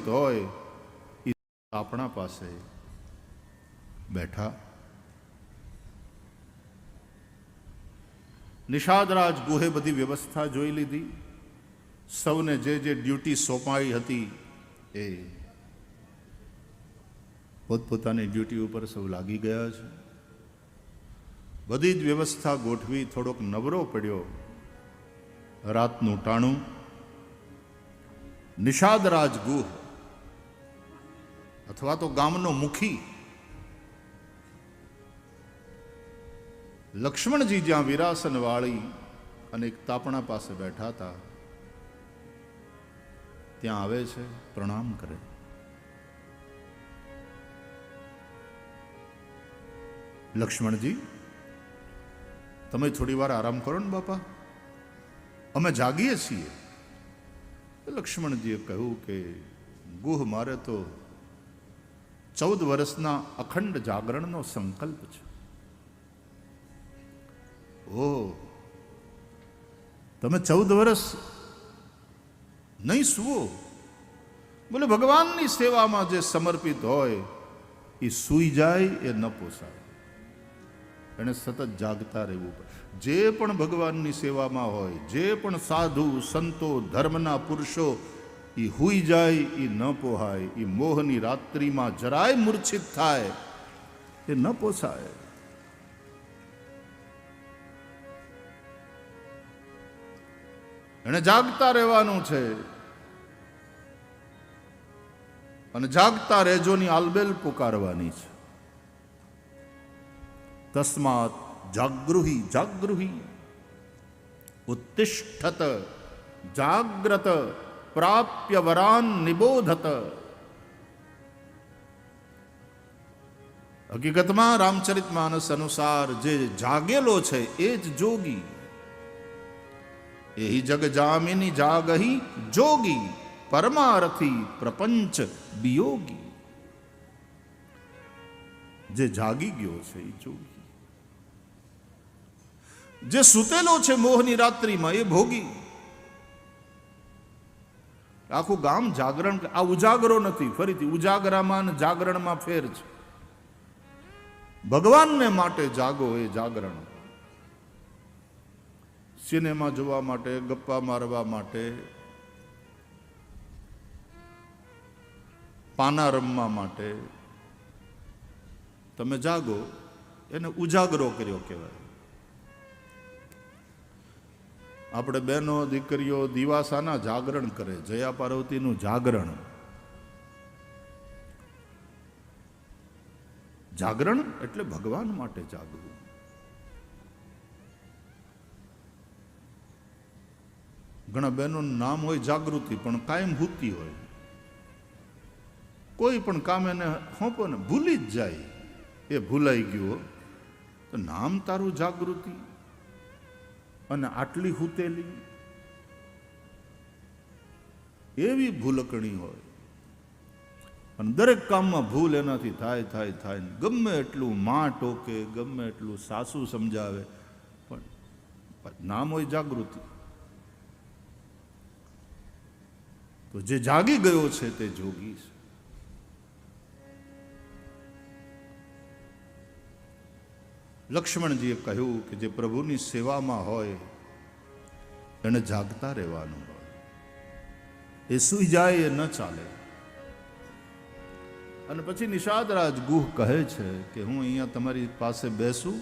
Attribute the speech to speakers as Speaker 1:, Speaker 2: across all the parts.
Speaker 1: હોય એ આપણા પાસે બેઠા. નિષાદરાજ ગુહે બધી વ્યવસ્થા જોઈ લીધી. સૌને જે જે ડ્યુટી સોંપાઈ હતી એ પોતપોતાની ડ્યુટી ઉપર સૌ લાગી ગયા છે. બધી જ વ્યવસ્થા ગોઠવી. થોડોક નવરો પડ્યો. રાતનું ટાણું. નિષાદરાજ ગુહ અથવા તો ગામનો મુખી લક્ષ્મણજી જ્યાં વિરાસન વાળી અને એક તાપણા પાસે બેઠા હતા ત્યાં આવે છે, પ્રણામ કરે. લક્ષ્મણજી, તમે થોડી વાર આરામ કરો ને બાપા, અમે જાગીએ છીએ. લક્ષ્મણજીએ કહ્યું કે ગુહ, મારે તો 14 વર્ષના અખંડ જાગરણનો સંકલ્પ છે. ઓ, તમે 14 વર્ષ નહીં સુવો? બોલે, ભગવાનની સેવામાં જે સમર્પિત હોય એ સૂઈ જાય એ ન પોસાય. એને સતત જાગતા રહેવું પડે. જે પણ ભગવાનની સેવામાં હોય, જે પણ સાધુ સંતો ધર્મના પુરુષો, એ હુઈ જાય એ ન પોહાય. એ મોહની રાત્રિમાં જરાય મૂર્છિત થાય એ ન પોસાય. એને જાગતા રહેવાનું છે. અને જાગતા રહેજોની આલબેલ પુકારવાની છે. તસ્માત જાગૃહી જાગૃહી ઉત્તિષ્ઠત જાગ્રત પ્રાપ્ય વરાન નિબોધત. હકીકતમાં રામચરિતમાનસ અનુસાર જે જાગેલો છે એ જ જોગી. એહી જગ જામિની જાગહી જોગી પરમારથી પ્રપંચ વિયોગી. જે જાગી ગયો છે એ જોગી. જે સૂતેલો છે મોહની રાત્રિમાં એ ભોગી. આખું ગામ જાગરણ. આ ઉજાગરો નથી. ફરીથી ઉજાગરામાં અને જાગરણમાં ફેર છે. ભગવાનને માટે જાગો એ જાગરણ. સિનેમા જોવા માટે, ગપ્પા મારવા માટે, પાના રમવા માટે તમે જાગો એને ઉજાગરો કર્યો કહેવાય. આપણે બહેનો દીકરીઓ દિવાસાના જાગરણ કરે. જયા પાર્વતીનું જાગરણ. જાગરણ એટલે ભગવાન માટે જાગવું. ઘણા બહેનોનું નામ હોય જાગૃતિ, પણ કાયમ ભૂતી હોય. કોઈ પણ કામ એને હોંપો ને ભૂલી જ જાય. એ ભૂલાઈ ગયું તો નામ તારું જાગૃતિ અને આટલી હૂતેલી. એવી ભૂલકણી હોય. અને દરેક કામમાં ભૂલ એનાથી થાય થાય થાય. ગમે એટલું માં ટોકે, ગમે એટલું સાસુ સમજાવે, પણ નામ હોય જાગૃતિ. તો જે જાગી ગયો છે તે જોગી છે. લક્ષ્મણજીએ કહ્યું કે જે પ્રભુની સેવામાં હોય એને જાગતા રહેવાનું હોય. એ સૂઈ જાય એ ન ચાલે. અને પછી નિષાદરાજ ગુહ કહે છે કે હું અહીંયા તમારી પાસે બેસું.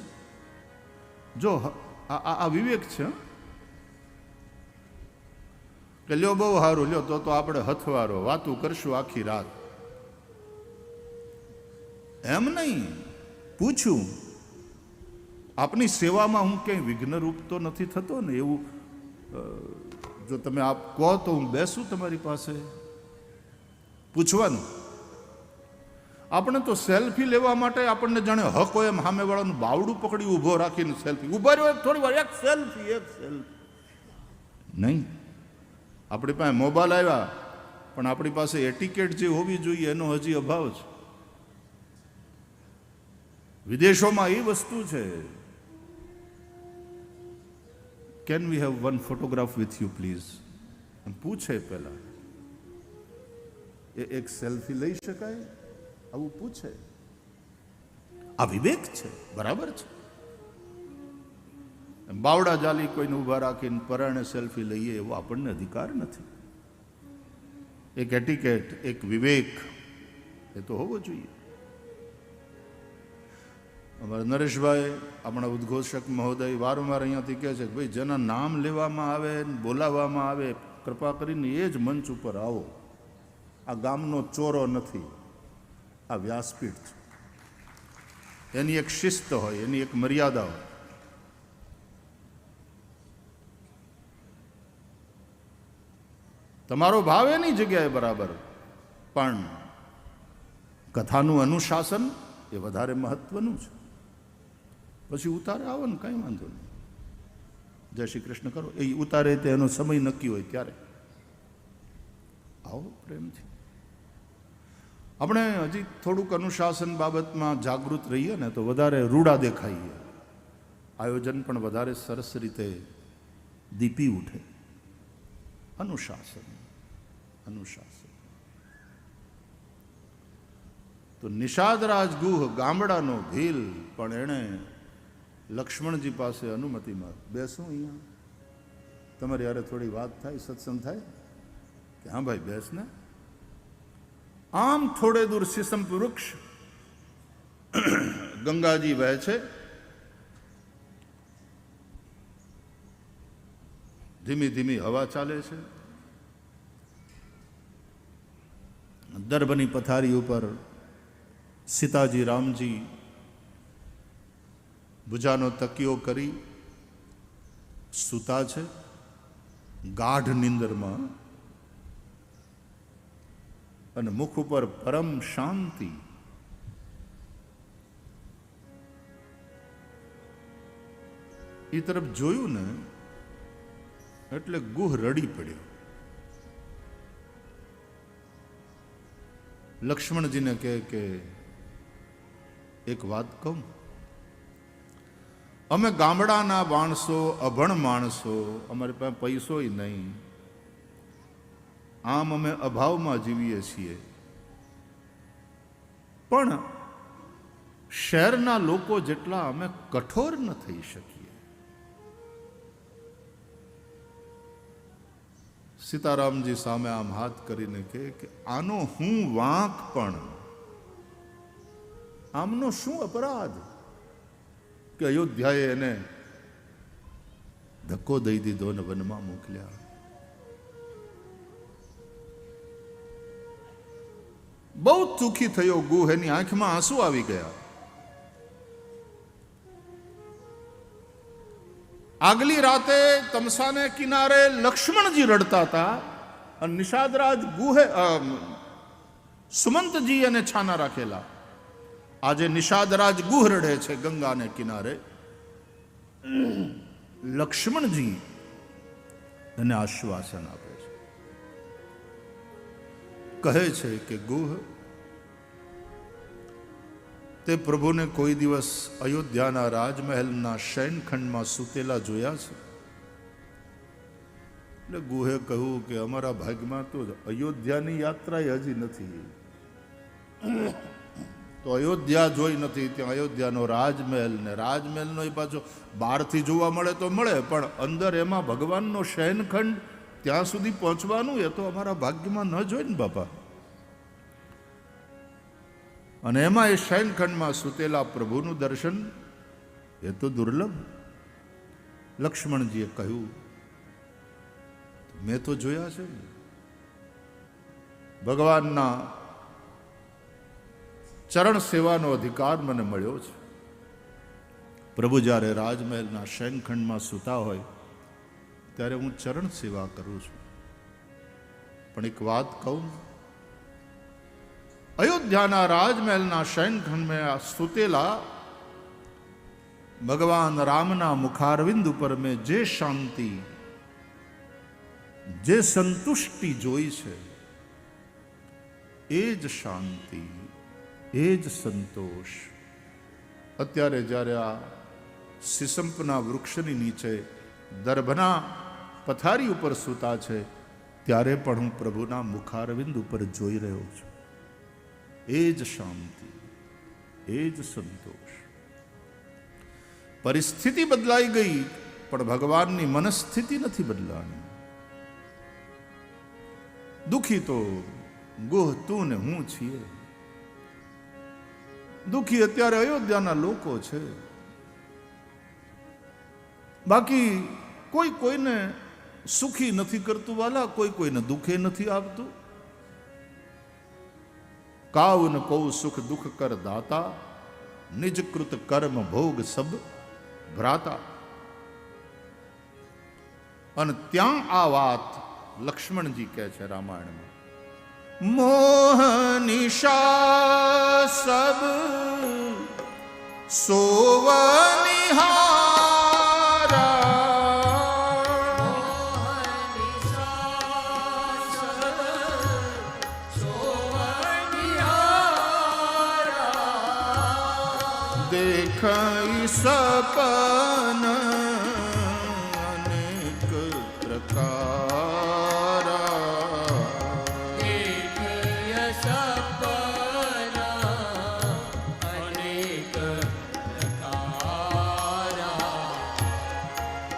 Speaker 1: જો આ વિવેક છે કે લ્યો બહુ સારું, લ્યો તો આપણે હથવારો વાતું કરશું આખી રાત. એમ નહીં. પૂછું, આપની સેવામાં હું ક્યાંય વિઘ્નરૂપ તો નથી થતો ને? એવું જો તમે આપ કહો તો હું બેસું તમારી પાસે. પૂછવાનું. આપણે તો સેલ્ફી લેવા માટે આપણને જાણે હક હોય એમ સામેવાળાનું બાવડું પકડી ઊભો રાખીને સેલ્ફી. ઊભા રહ્યો થોડી વાર, એક સેલ્ફી. નહીં. આપણી પાસે મોબાઈલ આવ્યા, પણ આપણી પાસે એટિકેટ જે હોવી જોઈએ એનો હજી અભાવ છે. વિદેશોમાં એ વસ્તુ છે. Can we have one photograph with you please? પૂછે પહેલા. એ એક સેલ્ફી લઈ શકાય? આવું પૂછે. આ વિવેક છે, બરાબર છે. બાવડા જાલી કોઈને ઊભા રાખીને પરાણે સેલ્ફી લઈએ એવો આપણને અધિકાર નથી. એક એટિકેટ, એક વિવેક એ તો હોવો જોઈએ. અમારા નરેશભાઈ, આપણા ઉદ્ઘોષક મહોદય વારંવાર અહીંયાથી કહે છે કે ભાઈ જેના નામ લેવામાં આવે, બોલાવવામાં આવે, કૃપા કરીને એ જ મંચ ઉપર આવો. આ ગામનો ચોરો નથી, આ વ્યાસપીઠ છે. એની એક શિસ્ત હોય, એની એક મર્યાદા હોય. તમારો ભાવ એની જગ્યાએ બરાબર, પણ કથાનું અનુશાસન એ વધારે મહત્વનું છે. પછી ઉતારે આવો ને કાંઈ વાંધો નહીં, જય શ્રી કૃષ્ણ કરો. એ ઉતારે તે એનો સમય નક્કી હોય ત્યારે આવો પ્રેમથી. આપણે હજી થોડુંક અનુશાસન બાબતમાં જાગૃત રહીએ ને તો વધારે રૂડા દેખાઈએ, આયોજન પણ વધારે સરસ રીતે દીપી ઉઠે. અનુશાસન, અનુશાસન. તો નિષાદરાજ ગુહ ગામડાનો ભીલ, પણ એણે લક્ષ્મણજી પાસે અનુમતિ માંગી. બેસું અહીંયા? તમારી યારે થોડી વાત થાય, સત્સંગ થાય? કે હા ભાઈ બેસ ને. આમ થોડે દૂર શીશમ વૃક્ષ, ગંગાજી વહે છે. ધીમી ધીમી હવા ચાલે છે. દર્ભની પથારી ઉપર સીતાજી રામજી ભુજાનો તકિયો કરી સૂતા છે ગાઢ નિંદરમાં, અને મુખ ઉપર પરમ શાંતિ. એ તરફ જોયું ને એટલે ગુહ રડી પડ્યો. લક્ષ્મણજીને કહે કે એક વાત કહું, અમે ગામડાના માણસો, અભણ માણસો, અમારી પાસે પૈસોય નહીં, આમ અમે અભાવમાં જીવીએ છીએ, પણ શહેરના લોકો જેટલા અમે કઠોર ન થઈ શકીએ. સીતારામજી સામે આમ હાથ કરીને કહે કે આનો હું વાંક, પણ આમનો શું અપરાધ કે અયોધ્યાએ એને ધક્કો દઈ દીધો ને વનમાં મોકલ્યા. બહુ દુઃખી થયો ગુહ, એની આંખમાં આંસુ આવી ગયા. આગલી રાતે તમસાને કિનારે લક્ષ્મણજી રડતા હતા અને નિષાદરાજ ગુહે સુમંતજી એને છાના રાખેલા. આજે નિષાદરાજ ગુહ રડે છે ગંગાને કિનારે. લક્ષ્મણજી એને આશ્વાસન આપે છે, કહે છે કે ગુહ, તે પ્રભુને કોઈ દિવસ અયોધ્યાના રાજમહેલના શયનખંડમાં સૂતેલા જોયા છે? એટલે ગુહે કહ્યું કે અમારા ભાગ્યમાં તો અયોધ્યાની યાત્રા હજી નથી, તો અયોધ્યા જોઈ નથી. ત્યાં અયોધ્યાનો રાજમહેલ, ને રાજમહેલનો એ પાછો બહારથી જોવા મળે તો મળે, પણ અંદર એમાં ભગવાનનો શયનખંડ, ત્યાં સુધી પહોંચવાનું એ તો અમારા ભાગ્યમાં ન જોઈ ને બાપા. અને એમાં એ શયનખંડમાં સૂતેલા પ્રભુનું દર્શન એ તો દુર્લભ. લક્ષ્મણજીએ કહ્યું, મેં તો જોયા છે ને, ભગવાનના ચરણ સેવાનો અધિકાર મને મળ્યો છે. પ્રભુ જ્યારે રાજમહેલના શયનખંડમાં સૂતા હોય ત્યારે હું ચરણ સેવા કરું છું. પણ એક વાત કહું, અયોધ્યાના રાજમહેલના શયનખંડમાં સૂતેલા ભગવાન રામના મુખારવિંદ ઉપર મેં જે શાંતિ, જે સંતુષ્ટિ જોઈ છે, એ જ શાંતિ, એ જ સંતોષ અત્યારે જ્યારે આ સિસંપના વૃક્ષની નીચે દર્ભના પથારી ઉપર સૂતા છે ત્યારે પણ હું પ્રભુના મુખારવિંદ ઉપર જોઈ રહ્યો છું. એ જ શાંતિ, એ જ સંતોષ. પરિસ્થિતિ બદલાઈ ગઈ, પણ ભગવાનની મનસ્થિતિ નથી બદલાની. દુખી તો ગુહ તું ને હું છીએ. દુખી અત્યારે અયોધ્યાના લોકો છે. બાકી કોઈ કોઈને સુખી નથી કરતું વાલા, કોઈ કોઈને દુખે નથી આપતું. કાવ ન કૌ સુખ દુઃખ કર દાતા, નિજ કૃત કર્મ ભોગ સબ ભ્રાતા. અને ત્યાં આ વાત લક્ષ્મણજી કહે છે રામાયણમાં, મોહ નિશા સબ સોવનિહારા, દેખાઈ સપન અનેક પ્રકારા,
Speaker 2: દેખાય સપન અનેક પ્રકારા.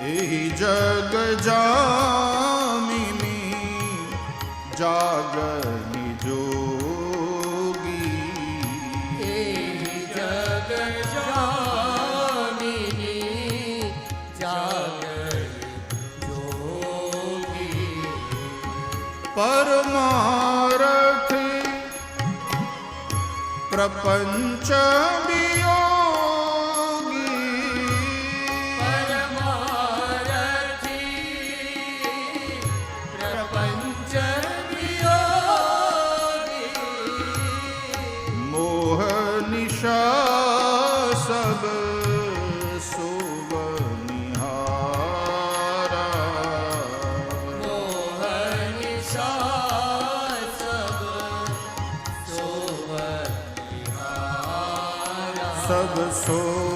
Speaker 1: એ જગ જામિની જાગની જોગી, પરમારથી પ્રપંચ વિયોગી,
Speaker 2: પરમારથી પ્રપંચ વિયોગી.
Speaker 1: મોહ નિશા સબ સબ સોવનિહારા,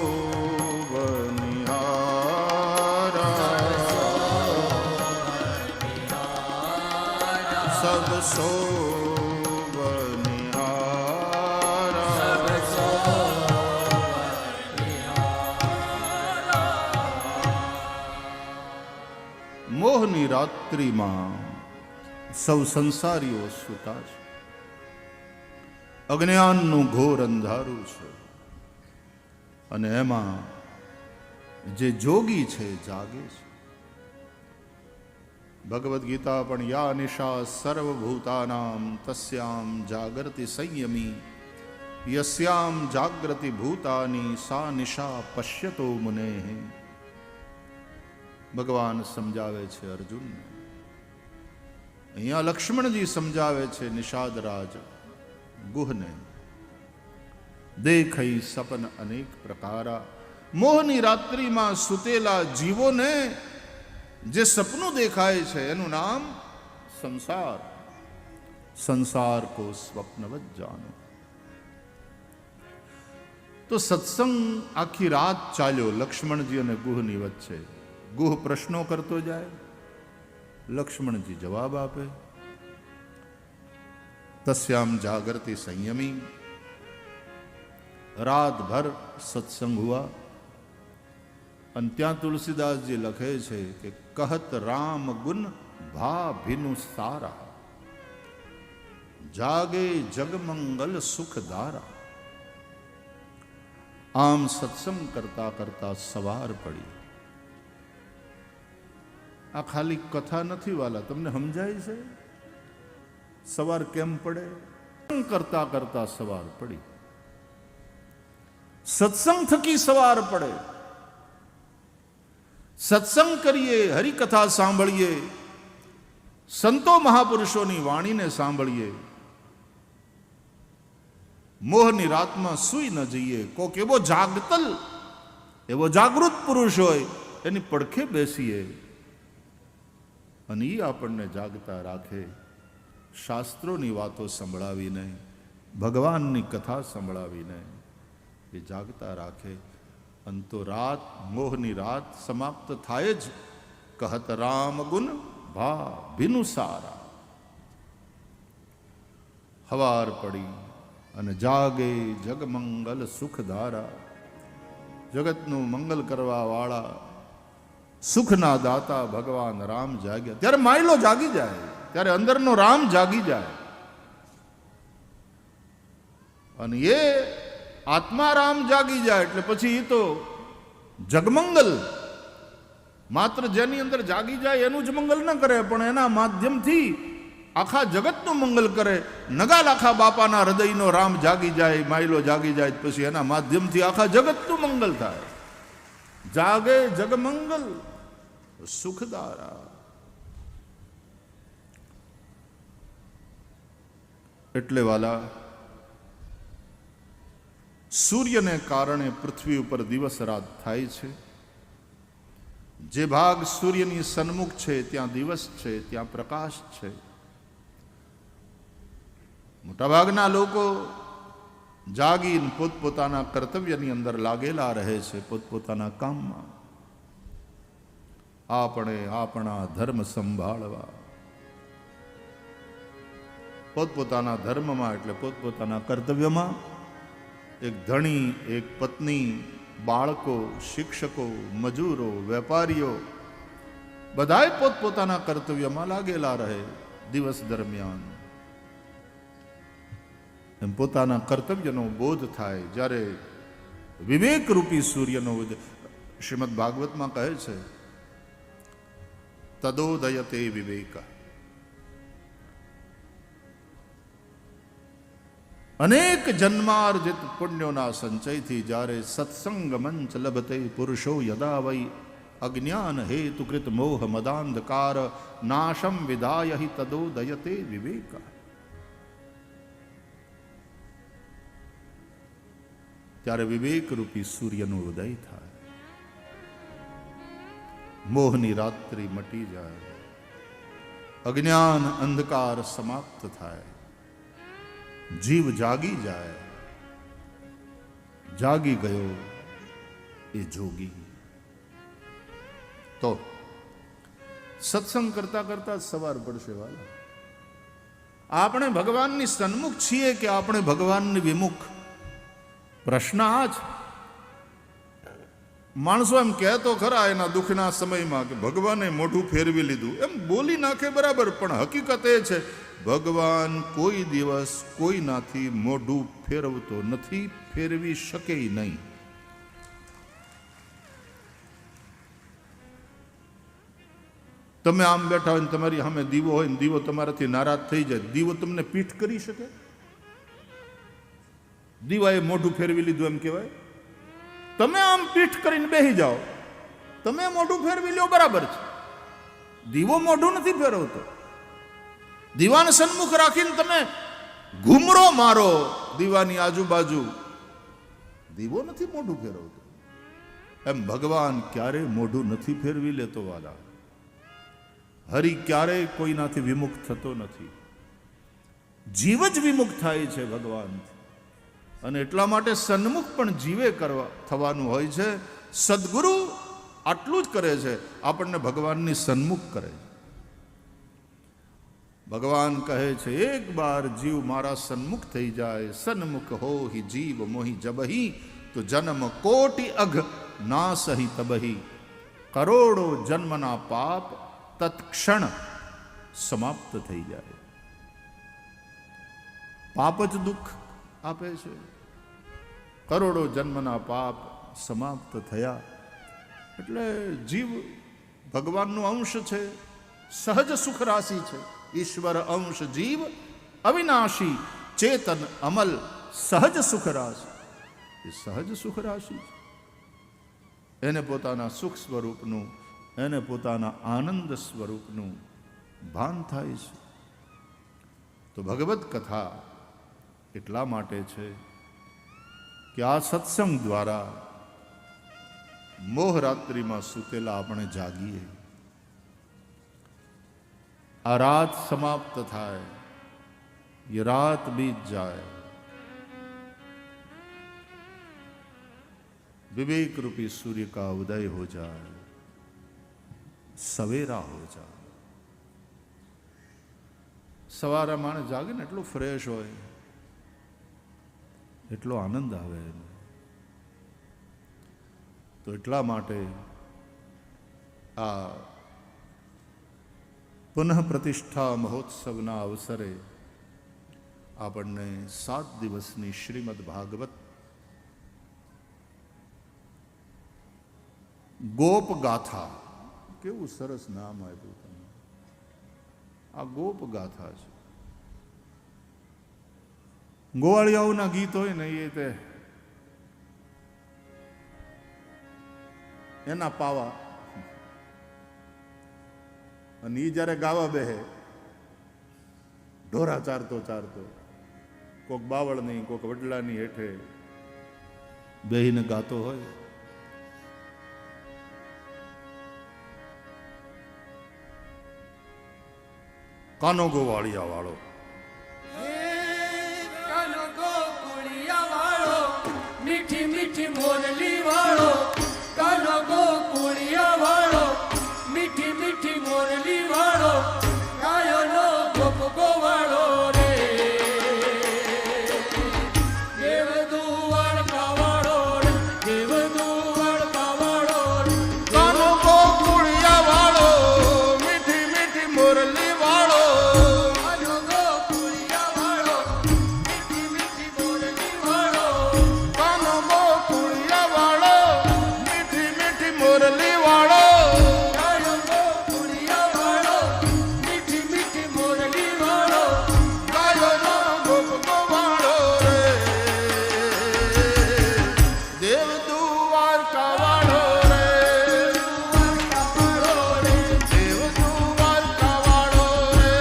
Speaker 1: સબ સોવનિહારા. મોહની રાત્રિમાં સૌ સંસારીઓ સૂતા છે. અજ્ઞાનનું ઘોર અંધારું છે, અને એમાં જે જોગી છે જાગે છે. ભગવદ્ ગીતા પણ યા નિશા સર્વભૂતાનામ તસ્યામ જાગૃતિ સંયમી, યસ્યામ જાગૃતિ ભૂતાની સા નિશા પશ્યતો મુનેઃ. ભગવાન સમજાવે છે અર્જુનને. અહીંયા લક્ષ્મણજી સમજાવે છે નિષાદરાજ ગુહને. દેખઈ સપન અનેક પ્રકારા. મોહની રાત્રિમાં સુતેલા જીવોને જે સપનું દેખાય છે એનું નામ સંસાર. સંસાર કો સ્વપ્નવત જાનો. તો સત્સંગ આખી રાત ચાલ્યો લક્ષ્મણજી અને ગુહની વચ્ચે. ગુહ પ્રશ્નો કરતો જાય, લક્ષ્મણજી જવાબ આપે. तस्याम जागृति संयमी। रात भर सत्संग हुआ। અને ત્યાં તુલસીદાસજી લખે છે કે કહત રામ ગુણ ભા ભિનુ સારા, જાગે જગમંગલ સુખધારા। આમ સત્સંગ કરતા કરતા સવાર પડી। આ ખાલી કથા નથી વાલા, તમને સમજાય છે સવાર કેમ પડે? કરતા કરતા સવાર પડી। સત્સંગ થકી સવાર પડે। સત્સંગ કરીએ, હરિકથા સાંભળીએ, સંતો મહાપુરુષોની વાણીને સાંભળીએ, મોહની રાતમાં સૂઈ ન જઈએ। કોક એવો જાગતલ, એવો જાગૃત પુરુષ હોય એની પડખે બેસીએ અને એ આપણને જાગતા રાખે। શાસ્ત્રોની વાતો સંભળાવીને, ભગવાનની કથા સંભળાવીને એ જાગતા રાખે। અંતો રાત, મોહની રાત સમાપ્ત થાય જ કહત રામ ગુણ ભા ભિનુ સારા। હવાર પડી અને જાગે જગમંગલ સુખધારા, જગતનું મંગલ કરવા વાળા સુખના દાતા ભગવાન રામ જાગ્યા. ત્યારે માયલો જાગી જાય, ત્યારે અંદરનો રામ જાગી જાય અને એ આત્મા રામ જાગી જાય એટલે પછી એ તો જગમંગલ માત્ર જેની અંદર જાગી જાય એનું જ મંગલ ન કરે, પણ એના માધ્યમથી આખા જગતનું મંગલ કરે. નગાલ આખા બાપાના હૃદયનો રામ જાગી જાય, માયલો જાગી જાય પછી એના માધ્યમથી આખા જગતનું મંગલ થાય. જાગે જગમંગલ સુખદારા. એટલે વાલા, સૂર્યને કારણે પૃથ્વી ઉપર દિવસ રાત થાય છે. જે ભાગ સૂર્યની સન્મુખ છે ત્યાં દિવસ છે, ત્યાં પ્રકાશ છે. મોટાભાગના લોકો જાગીને પોતપોતાના કર્તવ્યની અંદર લાગેલા રહે છે, પોતપોતાના કામમાં. આપણે આપણા ધર્મ સંભાળવા, પોતપોતાના ધર્મમાં એટલે પોતપોતાના કર્તવ્યમાં. એક ધણી, એક પત્ની, બાળકો, શિક્ષકો, મજૂરો, વેપારીઓ બધાય પોતપોતાના કર્તવ્યમાં લાગેલા રહે દિવસ દરમિયાન. એમ પોતાના કર્તવ્યનો બોધ થાય જ્યારે વિવેકરૂપી સૂર્યનો ઉદય. શ્રીમદ ભાગવતમાં કહે છે, તદોદયતે વિવેક. અનેક જન્માર્જિત પુણ્યોના સંચયથી જ્યારે સત્સંગ મંચ લભતે પુરુષો યદા વૈ અજ્ઞાન હેતુકૃત મોહ મદાંધકાર નાશમ વિધાય હિ તદોદયતે વિવેક. ત્યારે વિવેકરૂપી સૂર્યનો ઉદય થાય, મોહની રાત્રિ મટી જાય, અજ્ઞાન અંધકાર સમાપ્ત થાય, જીવ જાગી જાય. જાગી ગયો એ જોગી. તો સત્સંગ કરતા કરતા સવાર પડશે વાલા. આપણે ભગવાનની સન્મુખ છીએ કે આપણે ભગવાનની વિમુખ? પ્રશ્ન આ જ. માણસો એમ કહેતો ખરા એના દુઃખના સમયમાં કે ભગવાને મોઢું ફેરવી લીધું, એમ બોલી નાખે બરાબર, પણ હકીકત એ છે ભગવાન કોઈ દિવસ કોઈનાથી મોઢું ફેરવતો નથી, ફેરવી શકે નહીં. તમે આમ બેઠા હોય ને તમારી સામે દીવો હોય ને દીવો તમારાથી નારાજ થઈ જાય, દીવો તમને પીઠ કરી શકે? દીવાએ મોઢું ફેરવી લીધું એમ કહેવાય? તમે આમ પીઠ કરીને બેસી જાઓ, તમે મોઢું ફેરવી લ્યો બરાબર છે, દીવો મોઢું નથી ફેરવતો. દીવાને સન્મુખ રાખીને તમે ઘૂમરો મારો દીવાની આજુબાજુ, દીવો નથી મોઢું ફેરવતો. એમ ભગવાન ક્યારે મોઢું નથી ફેરવી લેતો વાલા. હરિ ક્યારેય કોઈનાથી વિમુખ થતો નથી, જીવ જ વિમુખ થાય છે ભગવાનથી. અને એટલા માટે સન્મુખ પણ જીવે થવાનું હોય છે. સદગુરુ આટલું જ કરે છે, આપણને ભગવાનની સન્મુખ કરે છે. ભગવાન કહે છે, એક બાર જીવ મારા સન્મુખ થઈ જાય, સન્મુખ હો હિ જીવ મોહી જબહી, તો જન્મ કોટી અઘ ના સહી તબહી, કરોડો જન્મના પાપ તત્ક્ષણ સમાપ્ત થઈ જાય. પાપ જ દુઃખ આપે છે. કરોડો જન્મના પાપ સમાપ્ત થયા એટલે જીવ ભગવાનનો અંશ છે, સહજ સુખ રાશિ છે. ઈશ્વર અંશ જીવ અવિનાશી ચેતન અમલ સહજ સુખ રાશિ. એ સહજ સુખ રાશિ છે. એને પોતાના સુખ સ્વરૂપનું, એને પોતાના આનંદ સ્વરૂપનું ભાન થાય છે. તો ભગવદ કથા એટલા માટે છે કે આ સત્સંગ દ્વારા મોહરાત્રિમાં સૂતેલા આપણે જાગીએ, આ રાત સમાપ્ત થાય, ये रात बीत जाए, विवेक रूपी सूर्य का उदय हो जाए, सवेरा हो जाए, સવારે માણસ જાગે ને એટલું ફ્રેશ હોય, એટલો આનંદ આવે એને. તો એટલા માટે આ પુનઃ પ્રતિષ્ઠા મહોત્સવના અવસરે આપણને 7 દિવસની શ્રીમદ ભાગવત ગોપ ગાથા, કેવું સરસ નામ આપ્યું તમે. આ ગોપ ગાથા છે. ગોવાળિયાઓના ગીત હોય ને એ તે એના પાવા, અને એ જ્યારે ગાવા બેહે ઢોરા ચારતો ચારતો, કોક બાવળની કોક વડલાની હેઠે બેહીને ગાતો હોય. કાનો ગોવાળિયા વાળો,
Speaker 2: કાનો ગોકુળિયા વાળો, મીઠી મીઠી મોરલી વાળો, કાનો ગોકુળિયા વાળો, મીઠી મીઠી મોરલી વાળો, ગાયોનો ગોપ ગોવાળો રે. દેવ દ્વારકા વાળો રે, દેવ દ્વારકા વાળો રે.
Speaker 1: કાનો ગોકુળિયા વાળો, મીઠી મીઠી મોરલી વાળો,
Speaker 2: કાનો ગોકુળિયા વાળો, મીઠી મીઠી મોરલી વાળો,
Speaker 1: કાનો ગોકુળિયા વાળો, મીઠી મીઠી મોરલી વાળો,
Speaker 2: કાનો ગોકુળિયા વાળો, મીઠી મીઠી મોરલી વાળો,
Speaker 1: ગાયોનો ગોપ ગોવાળો રે. દેવ દ્વારકા વાળો રે,
Speaker 2: દ્વારકા વાળો રે,
Speaker 1: દેવ દ્વારકા વાળો રે,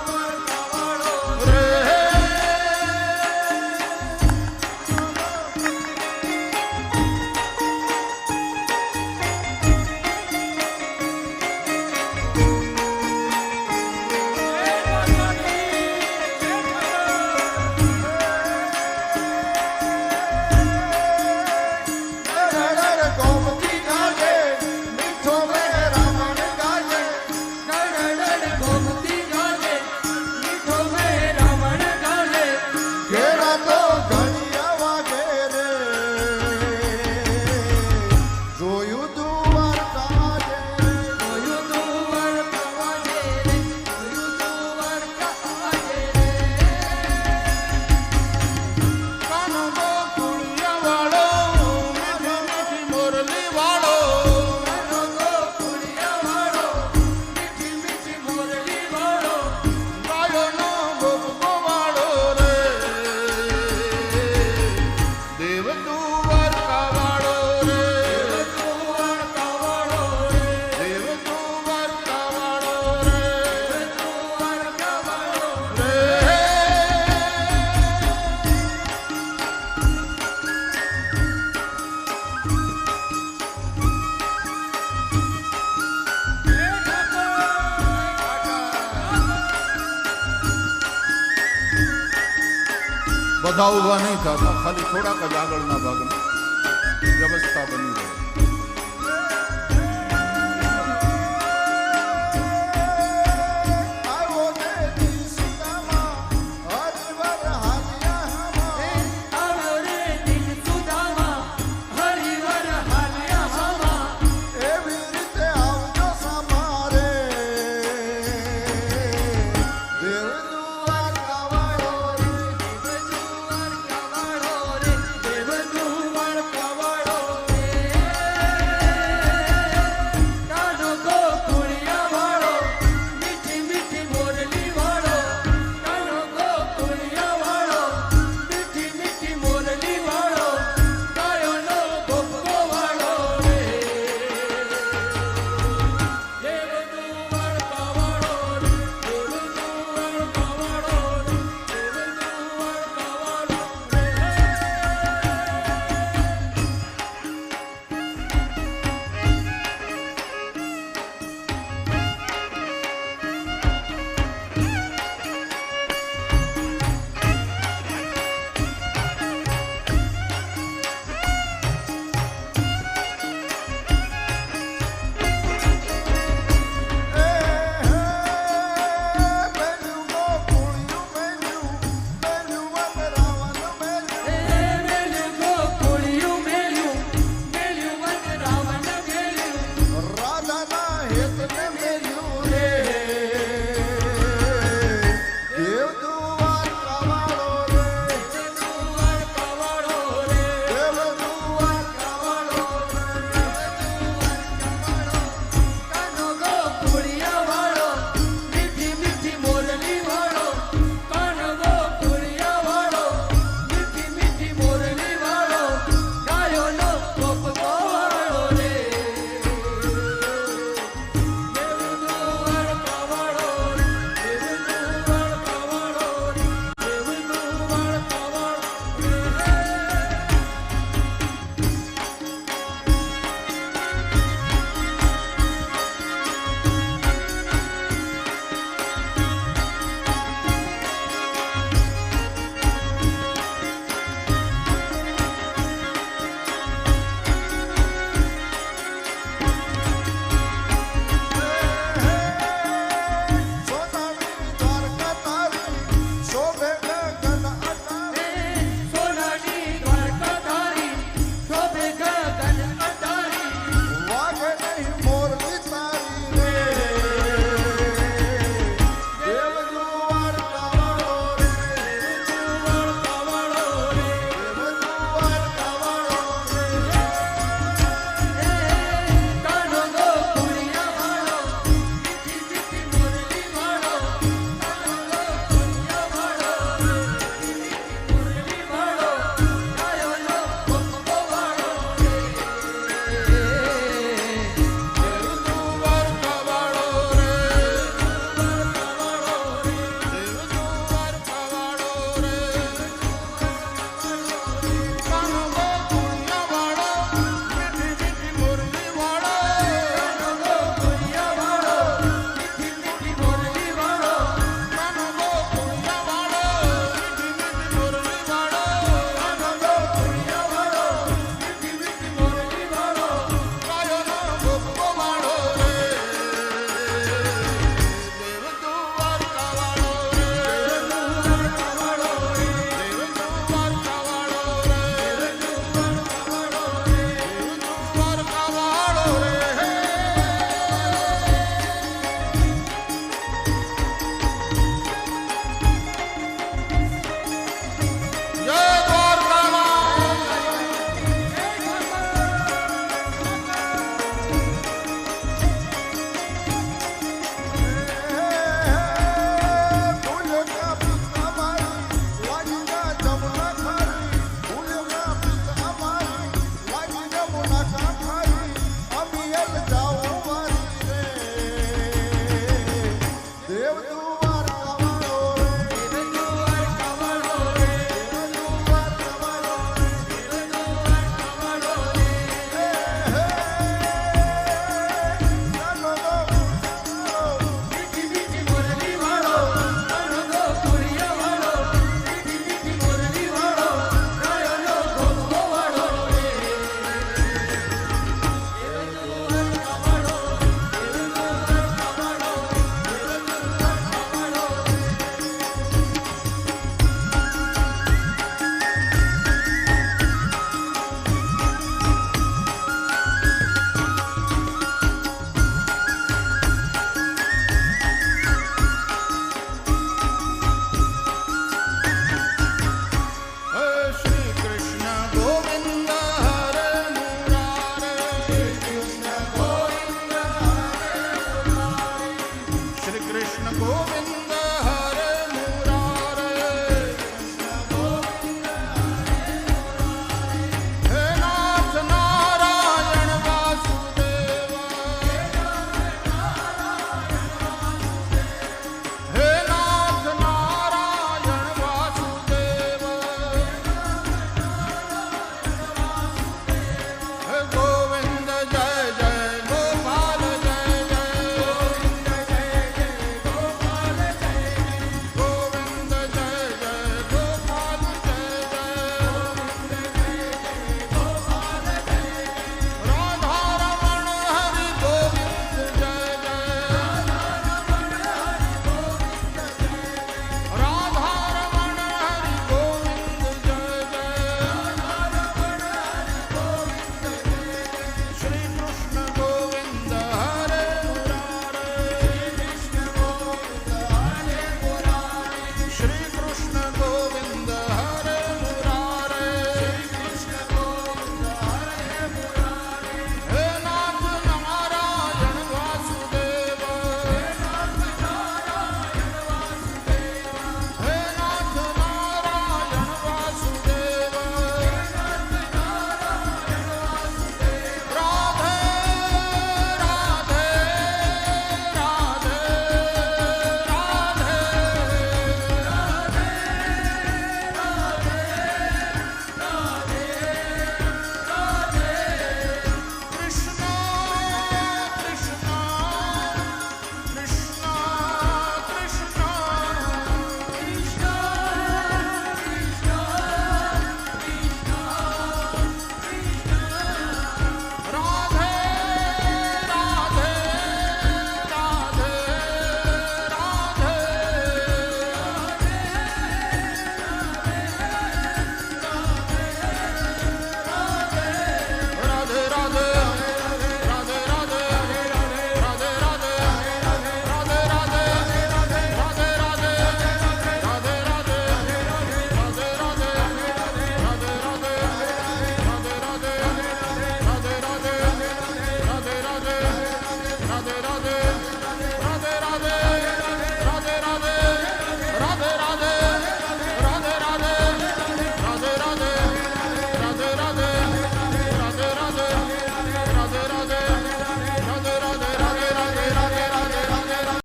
Speaker 2: દ્વારકા વાળો રે.
Speaker 1: રે.
Speaker 3: ગોમતી ગાજે, મીઠો મેં રામણ ગાજે,
Speaker 2: ગોમતી ગાજે, મીઠો મેં રાવણ ગાજે,
Speaker 3: ઘેરા તો ઘડિયા વાગે રે. જોયું દ્વારકા જે,
Speaker 2: જોયું દ્વારકા વાગે રે, જોયું દ્વારકા વાગે રે.
Speaker 1: કાનો ગોકુળિયા વાળો, મીઠી મીઠી મોરલી વાળો,
Speaker 2: કાનો ગોકુળિયા વાળો, મીઠી મીઠી મોરલી વાળો,
Speaker 1: ગાયોનો ગોપ ગોવાળો રે. દેવ દ્વારકા વાળો રે,
Speaker 2: દ્વારકા વાળો રે,
Speaker 1: દેવ દ્વારકા વાળો રે,
Speaker 2: દ્વારકા વાળો
Speaker 1: રે. બધા ઉભા નહીં થતા, ખાલી થોડાક જ આગળના ભાગમાં વ્યવસ્થા બની રહે.